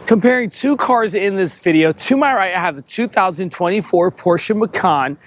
Comparing two cars in this video. To my right, I have the 2024 Porsche Macan,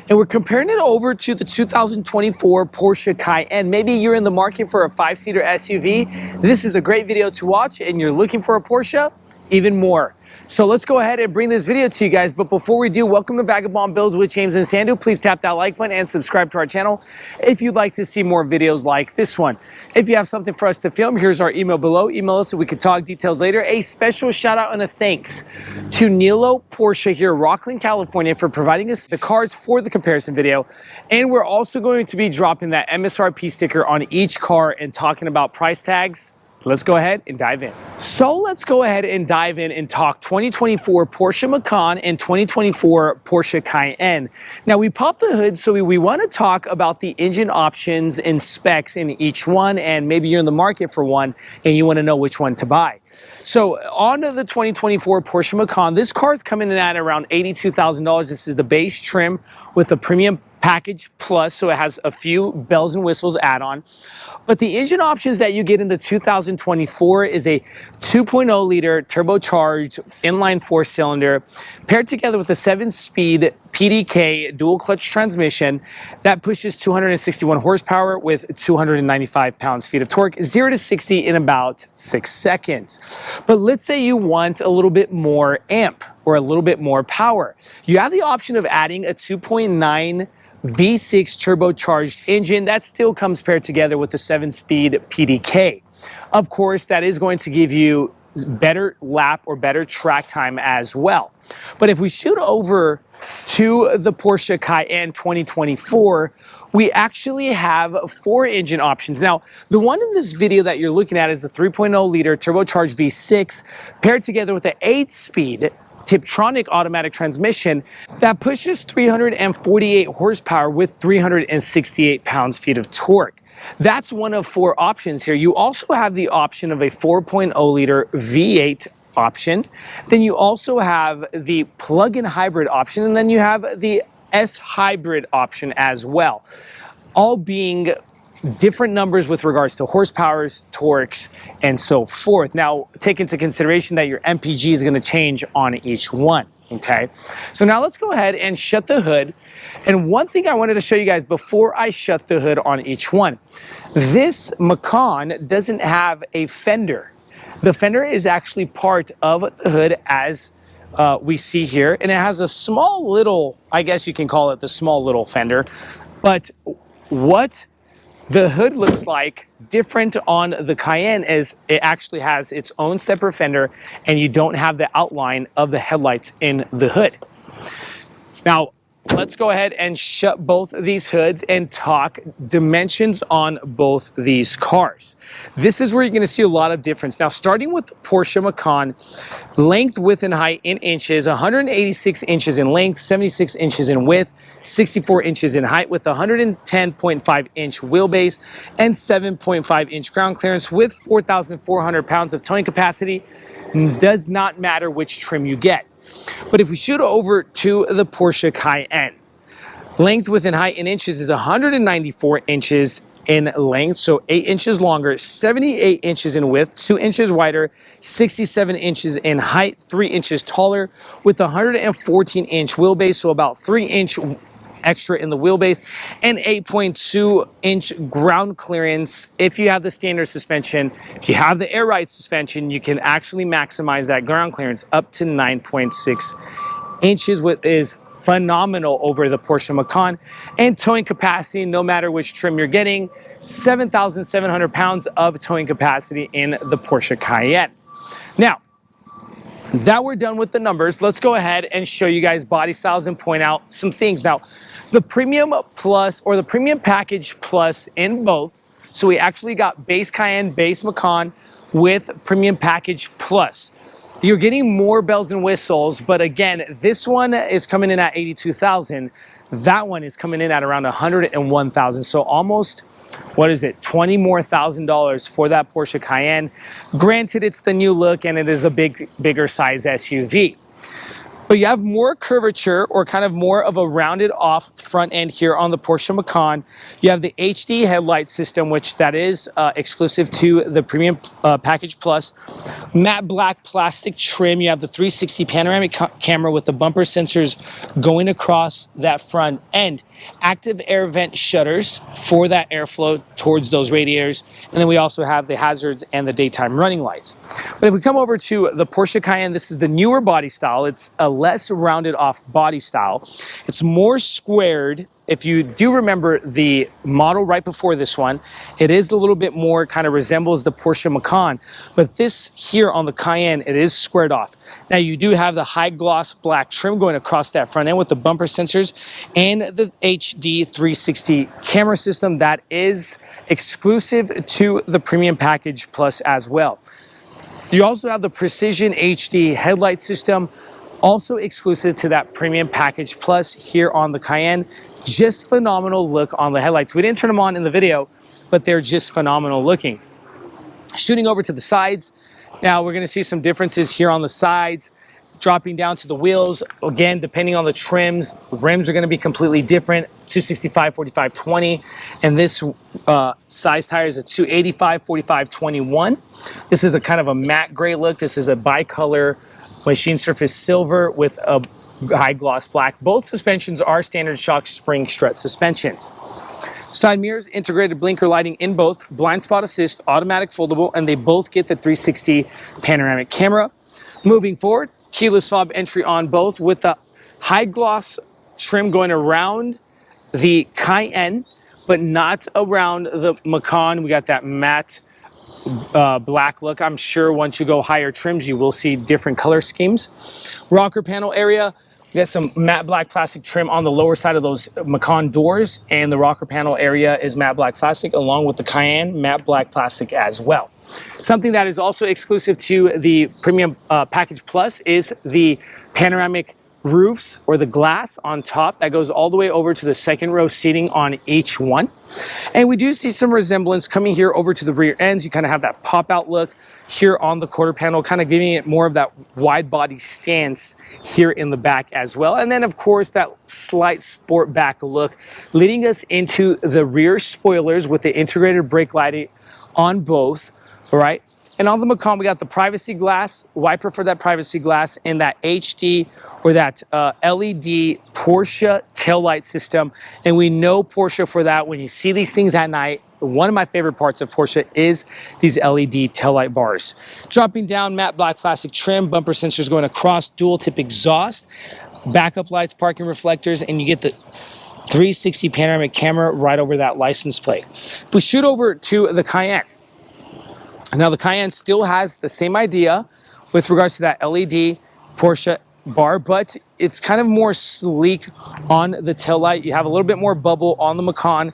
and we're comparing it over to the 2024 Porsche Cayenne. Maybe you're in the market for a 5-seater SUV. This is a great video to watch, and you're looking for a Porsche, even more. So let's go ahead and bring this video to you guys. But before we do, welcome to Vagabond Builds with James and Sandu. Please tap that like button and subscribe to our channel if you'd like to see more videos like this one. If you have something for us to film, here's our email below. Email us so we can talk details later. A special shout out and a thanks to Nilo Porsche here in Rocklin, California for providing us the cars for the comparison video. And we're also going to be dropping that MSRP sticker on each car and talking about price tags. Let's go ahead and dive in. So let's go ahead and dive in and talk 2024 Porsche Macan and 2024 Porsche Cayenne. Now we popped the hood, so we want to talk about the engine options and specs in each one, and maybe you're in the market for one and you want to know which one to buy. So on to the 2024 Porsche Macan. This car is coming in at around $82,000. This is the base trim with a premium package plus, so it has a few bells and whistles add-on. But the engine options that you get in the 2024 is a 2.0 liter turbocharged inline 4-cylinder paired together with a 7-speed PDK dual clutch transmission that pushes 261 horsepower with 295 pounds-feet of torque, 0 to 60 in about 6 seconds. But let's say you want a little bit more amp or a little bit more power. You have the option of adding a 2.9 V6 turbocharged engine that still comes paired together with the 7-speed PDK. Of course, that is going to give you better lap or better track time as well. But if we shoot over to the Porsche Cayenne 2024, we actually have 4 engine options. Now, the one in this video that you're looking at is the 3.0 liter turbocharged V6 paired together with an 8-speed Tiptronic automatic transmission that pushes 348 horsepower with 368 pounds-feet of torque. That's one of 4 options here. You also have the option of a 4.0 liter V8 option. Then you also have the plug-in hybrid option, and then you have the S hybrid option as well, all being different numbers with regards to horsepowers, torques, and so forth. Now, take into consideration that your MPG is going to change on each one. Okay, so now let's go ahead and shut the hood. And one thing I wanted to show you guys before I shut the hood on each one, this Macan doesn't have a fender. The fender is actually part of the hood as we see here, and it has a small little, I guess you can call it the small little fender. But what the hood looks like different on the Cayenne is it actually has its own separate fender, and you don't have the outline of the headlights in the hood. Now, let's go ahead and shut both of these hoods and talk dimensions on both these cars. This is where you're going to see a lot of difference. Now, starting with the Porsche Macan, length, width, and height in inches, 186 inches in length, 76 inches in width, 64 inches in height with 110.5 inch wheelbase and 7.5 inch ground clearance with 4,400 pounds of towing capacity. Does not matter which trim you get. But if we shoot over to the Porsche Cayenne, length, width, and height in inches is 194 inches in length, so 8 inches longer, 78 inches in width, 2 inches wider, 67 inches in height, 3 inches taller, with 114 inch wheelbase, so about 3 inch extra in the wheelbase, and 8.2 inch ground clearance. If you have the standard suspension, if you have the air ride suspension, you can actually maximize that ground clearance up to 9.6 inches, which is phenomenal over the Porsche Macan. And towing capacity, no matter which trim you're getting, 7,700 pounds of towing capacity in the Porsche Cayenne. Now, that we're done with the numbers, let's go ahead and show you guys body styles and point out some things. Now, the Premium Plus or the Premium Package Plus in both, so we actually got base Cayenne, base Macan with Premium Package Plus. You're getting more bells and whistles, but again, this one is coming in at $82,000. That one is coming in at around $101,000. So almost, what is it, $20,000 more for that Porsche Cayenne. Granted, it's the new look and it is a bigger size SUV. But you have more curvature, or kind of more of a rounded off front end here on the Porsche Macan. You have the HD headlight system, which that is exclusive to the Premium Package Plus. Matte black plastic trim. You have the 360 panoramic camera with the bumper sensors going across that front end. Active air vent shutters for that airflow towards those radiators. And then we also have the hazards and the daytime running lights. But if we come over to the Porsche Cayenne, this is the newer body style. It's a less rounded off body style. It's more squared. If you do remember the model right before this one, it is a little bit more kind of resembles the Porsche Macan, but this here on the Cayenne, it is squared off. Now you do have the high gloss black trim going across that front end with the bumper sensors and the HD 360 camera system that is exclusive to the Premium Package Plus as well. You also have the Precision HD headlight system, also exclusive to that Premium Package Plus here on the Cayenne. Just phenomenal look on the headlights. We didn't turn them on in the video, but they're just phenomenal looking. Shooting over to the sides, now we're gonna see some differences here on the sides. Dropping down to the wheels, again, depending on the trims, rims are gonna be completely different. 265, 45, 20. And this size tire is a 285, 45, 21. This is a kind of a matte gray look. This is a bicolor machine surface silver with a high gloss black. Both suspensions are standard shock spring strut suspensions. Side mirrors, integrated blinker lighting in both, blind spot assist, automatic foldable, and they both get the 360 panoramic camera. Moving forward, keyless fob entry on both with the high gloss trim going around the Cayenne, but not around the Macan. We got that matte black look. I'm sure once you go higher trims, you will see different color schemes. Rocker panel area, we got some matte black plastic trim on the lower side of those Macan doors, and the rocker panel area is matte black plastic, along with the Cayenne matte black plastic as well. Something that is also exclusive to the Premium Package Plus is the panoramic roofs, or the glass on top that goes all the way over to the second row seating on each one. And we do see some resemblance coming here over to the rear ends. You kind of have that pop out look here on the quarter panel, kind of giving it more of that wide body stance here in the back as well. And then of course that slight sport back look, leading us into the rear spoilers with the integrated brake lighting on both, all right? And on the Macan, we got the privacy glass, wiper for that privacy glass, and that HD or that LED Porsche taillight system. And we know Porsche for that. When you see these things at night, one of my favorite parts of Porsche is these LED taillight bars. Dropping down, matte black plastic trim, bumper sensors going across, dual tip exhaust, backup lights, parking reflectors, and you get the 360 panoramic camera right over that license plate. If we shoot over to the Cayenne, now the Cayenne still has the same idea with regards to that LED Porsche bar, but it's kind of more sleek on the taillight. You have a little bit more bubble on the Macan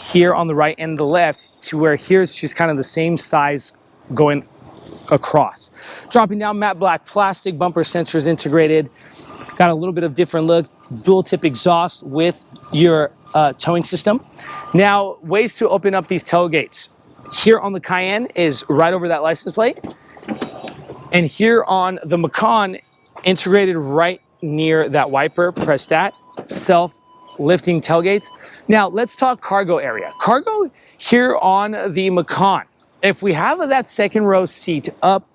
here on the right and the left, to where here's just kind of the same size going across. Dropping down, matte black plastic, bumper sensors integrated. Got a little bit of different look, dual tip exhaust with your towing system. Now, ways to open up these tailgates. Here on the Cayenne is right over that license plate. And here on the Macan, integrated right near that wiper, press that, self-lifting tailgates. Now, let's talk cargo area. Cargo here on the Macan. If we have that second row seat up,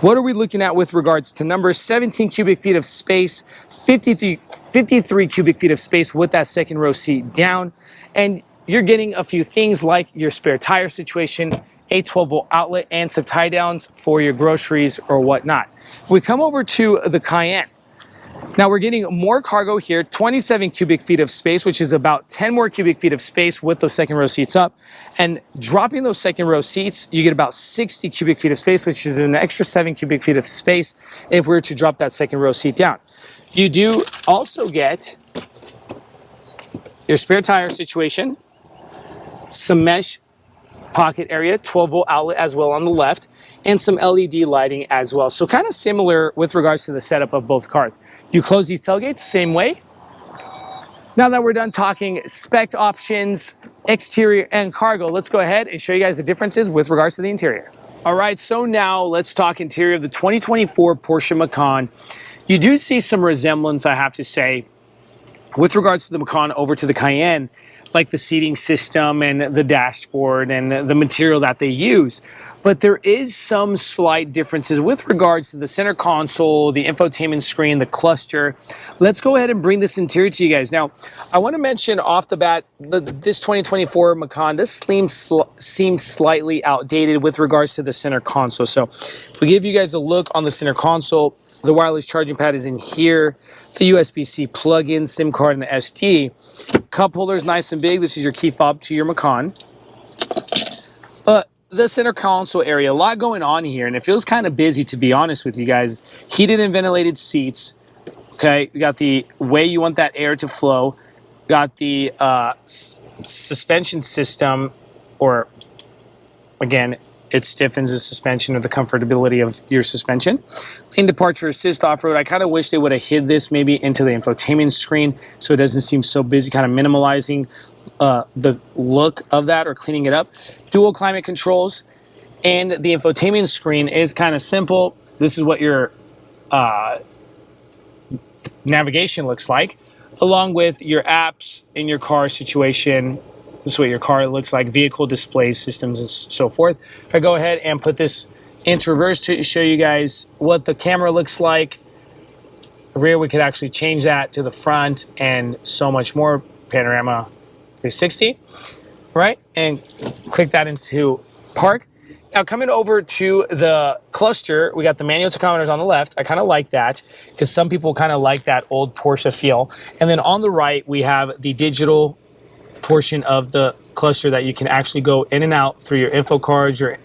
what are we looking at with regards to numbers? 17 cubic feet of space, 53 cubic feet of space with that second row seat down. And you're getting a few things like your spare tire situation, a 12-volt outlet, and some tie downs for your groceries or whatnot. If we come over to the Cayenne, now we're getting more cargo here, 27 cubic feet of space, which is about 10 more cubic feet of space with those second row seats up. And dropping those second row seats, you get about 60 cubic feet of space, which is an extra 7 cubic feet of space if we were to drop that second row seat down. You do also get your spare tire situation, some mesh pocket area, 12-volt outlet as well on the left, and some LED lighting as well. So kind of similar with regards to the setup of both cars. You close these tailgates same way. Now that we're done talking spec options, exterior, and cargo, let's go ahead and show you guys the differences with regards to the interior. All right, so now let's talk interior of the 2024 Porsche Macan. You do see some resemblance, I have to say, with regards to the Macan over to the Cayenne, like the seating system and the dashboard and the material that they use. But there is some slight differences with regards to the center console, the infotainment screen, the cluster. Let's go ahead and bring this interior to you guys. Now, I want to mention off the bat, this 2024 Macan, this seems slightly outdated with regards to the center console. So if we give you guys a look on the center console, the wireless charging pad is in here, the USB-C plug-in, SIM card, and the SD. Cup holder is nice and big. This is your key fob to your Macan. The center console area, a lot going on here, and it feels kind of busy, to be honest with you guys. Heated and ventilated seats. Okay, you got the way you want that air to flow. Got the suspension system, or again, it stiffens the suspension or the comfortability of your suspension. Lane departure assist off-road. I kind of wish they would have hid this maybe into the infotainment screen so it doesn't seem so busy, kind of minimalizing the look of that or cleaning it up. Dual climate controls, and the infotainment screen is kind of simple. This is what your navigation looks like, along with your apps in your car situation. This is what your car looks like, vehicle display systems and so forth. If I go ahead and put this into reverse to show you guys what the camera looks like, the rear, we could actually change that to the front and so much more. Panorama 360, right? And click that into park. Now coming over to the cluster, we got the manual tachometers on the left. I kind of like that because some people kind of like that old Porsche feel. And then on the right, we have the digital portion of the cluster that you can actually go in and out through your info cards, your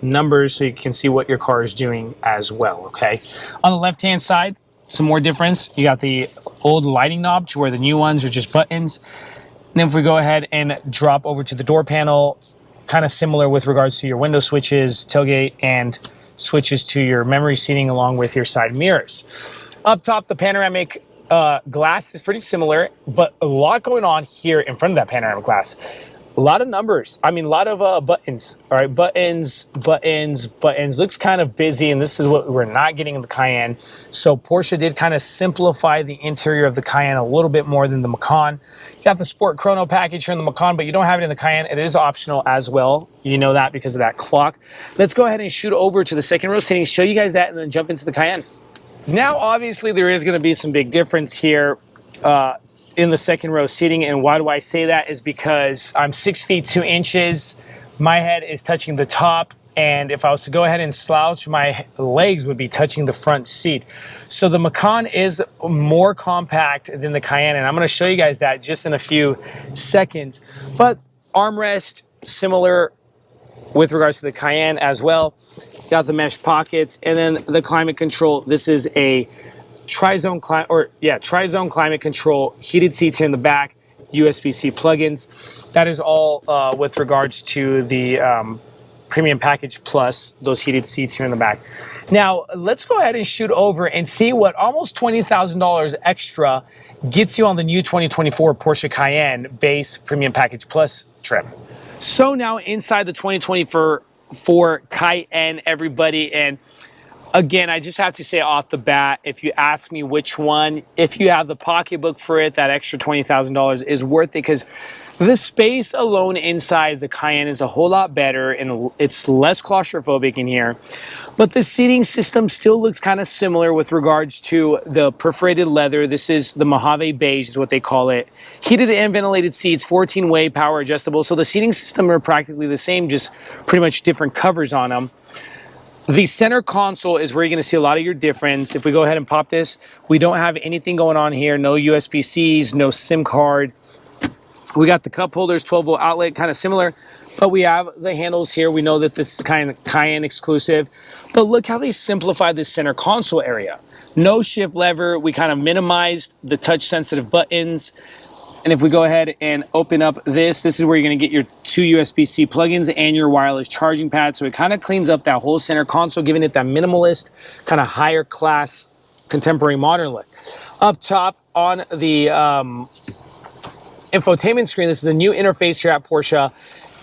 numbers, so you can see what your car is doing as well, okay? On the left-hand side, some more difference. You got the old lighting knob to where the new ones are just buttons. And then if we go ahead and drop over to the door panel, kind of similar with regards to your window switches, tailgate, and switches to your memory seating along with your side mirrors. Up top, the panoramic glass is pretty similar, but a lot going on here in front of that panoramic glass. A lot of numbers. I mean, a lot of buttons. All right, buttons. Looks kind of busy, and this is what we're not getting in the Cayenne. So Porsche did kind of simplify the interior of the Cayenne a little bit more than the Macan. You got the Sport Chrono package here in the Macan, but you don't have it in the Cayenne. It is optional as well. You know that because of that clock. Let's go ahead and shoot over to the second row settings, show you guys that, and then jump into the Cayenne. Now, obviously, there is going to be some big difference here in the second row seating. And why do I say that is because I'm 6 feet 2 inches. My head is touching the top. And if I was to go ahead and slouch, my legs would be touching the front seat. So the Macan is more compact than the Cayenne. And I'm going to show you guys that just in a few seconds. But armrest, similar with regards to the Cayenne as well. Got the mesh pockets, and then the climate control. This is a tri-zone climate control, heated seats here in the back, USB-C plugins. That is all with regards to the Premium Package Plus, those heated seats here in the back. Now, let's go ahead and shoot over and see what almost $20,000 extra gets you on the new 2024 Porsche Cayenne base Premium Package Plus trim. So now inside the 2024 Cayenne, everybody, and again, I just have to say off the bat, if you ask me which one, if you have the pocketbook for it, that extra $20,000 is worth it because the space alone inside the Cayenne is a whole lot better and it's less claustrophobic in here. But the seating system still looks kind of similar with regards to the perforated leather. This is the Mojave beige is what they call it. Heated and ventilated seats, 14-way power adjustable. So the seating system are practically the same, just pretty much different covers on them. The center console is where you're going to see a lot of your difference. If we go ahead and pop this, we don't have anything going on here. No USB-Cs, no SIM card. We got the cup holders, 12-volt outlet, kind of similar. But we have the handles here. We know that this is kind of Cayenne exclusive. But look how they simplified this center console area. No shift lever. We kind of minimized the touch-sensitive buttons. And if we go ahead and open up this is where you're going to get your 2 USB-C plugins and your wireless charging pad. So it kind of cleans up that whole center console, giving it that minimalist, kind of higher class, contemporary modern look. Up top on the infotainment screen, this is a new interface here at Porsche.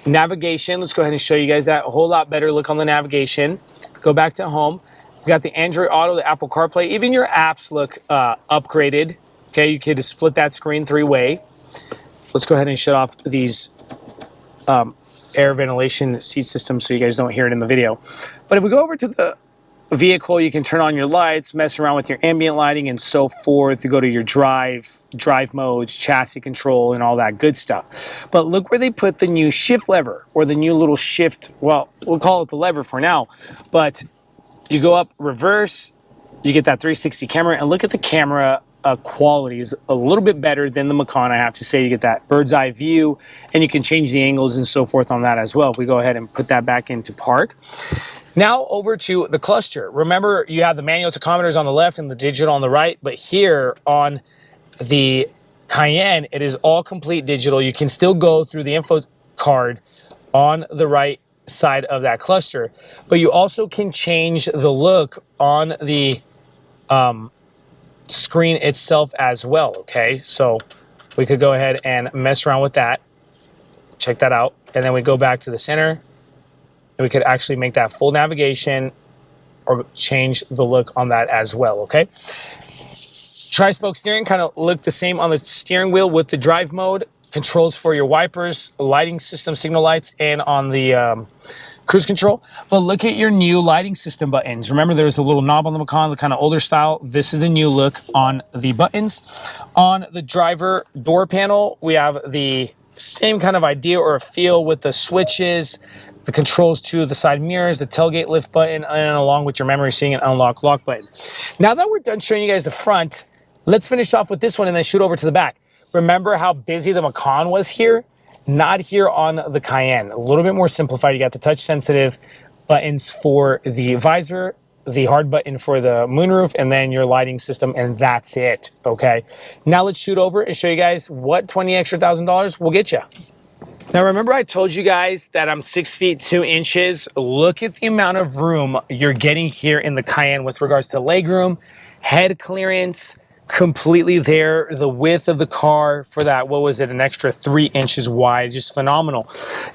Navigation, let's go ahead and show you guys that. A whole lot better look on the navigation. Go back to home. We got the Android Auto, the Apple CarPlay. Even your apps look upgraded. Okay, you could split that screen three-way. Let's go ahead and shut off these air ventilation seat systems so you guys don't hear it in the video. But if we go over to the vehicle, you can turn on your lights, mess around with your ambient lighting and so forth. You go to your drive modes, chassis control, and all that good stuff. But look where they put the new shift lever, or the new little shift, well, we'll call it the lever for now. But you go up, reverse, you get that 360 camera, and look at the camera quality is a little bit better than the Macan, I have to say. You get that bird's eye view, and you can change the angles and so forth on that as well. If we go ahead and put that back into park. Now over to the cluster. Remember, you have the manual tachometers on the left and the digital on the right, but here on the Cayenne, it is all complete digital. You can still go through the info card on the right side of that cluster, but you also can change the look on the screen itself as well. Okay, so we could go ahead and mess around with that. Check that out. And then we go back to the center, and we could actually make that full navigation or change the look on that as well. Okay, tri-spoke steering kind of look the same on the steering wheel with the drive mode, controls for your wipers, lighting system, signal lights, and on the cruise control. But look at your new lighting system buttons. Remember, there's a little knob on the Macan, the kind of older style. This is the new look on the buttons. On the driver door panel, we have the same kind of idea or a feel with the switches, the controls to the side mirrors, the tailgate lift button, and along with your memory seating and unlock lock button. Now that we're done showing you guys the front, let's finish off with this one and then shoot over to the back. Remember how busy the Macan was here? Not here on the Cayenne. A little bit more simplified. You got the touch sensitive buttons for the visor, the hard button for the moonroof, and then your lighting system, and that's it. Okay, now let's shoot over and show you guys what $20,000 extra will get you. Now remember, I told you guys that I'm 6 feet 2 inches. Look at the amount of room you're getting here in the Cayenne with regards to legroom, head clearance, completely there. The width of the car for that, what was it, an extra 3 inches wide, just phenomenal.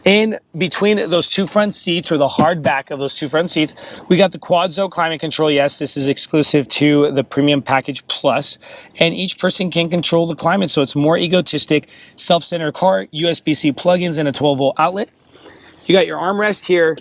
In between those two front seats, or the hard back of those two front seats, we got the quad zone climate control. Yes, this is exclusive to the premium package plus, and each person can control the climate, so it's more egotistic, self-centered car, USB-C plugins, and a 12-volt outlet. You got your armrest here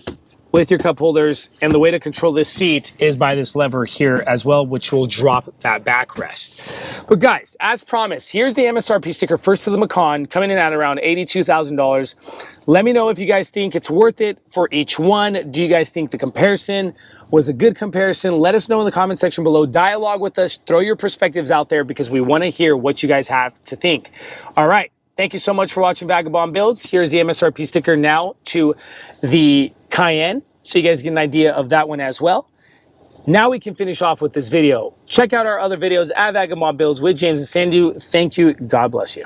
with your cup holders, and the way to control this seat is by this lever here as well, which will drop that backrest. But guys, as promised, here's the MSRP sticker first to the Macan, coming in at around $82,000. Let me know if you guys think it's worth it for each one. Do you guys think the comparison was a good comparison? Let us know in the comment section below. Dialogue with us, throw your perspectives out there, because we want to hear what you guys have to think. All right. Thank you so much for watching Vagabond Builds. Here's the MSRP sticker now to the Cayenne, so you guys get an idea of that one as well. Now we can finish off with this video. Check out our other videos at Vagabond Builds with James and Sandu. Thank you. God bless you.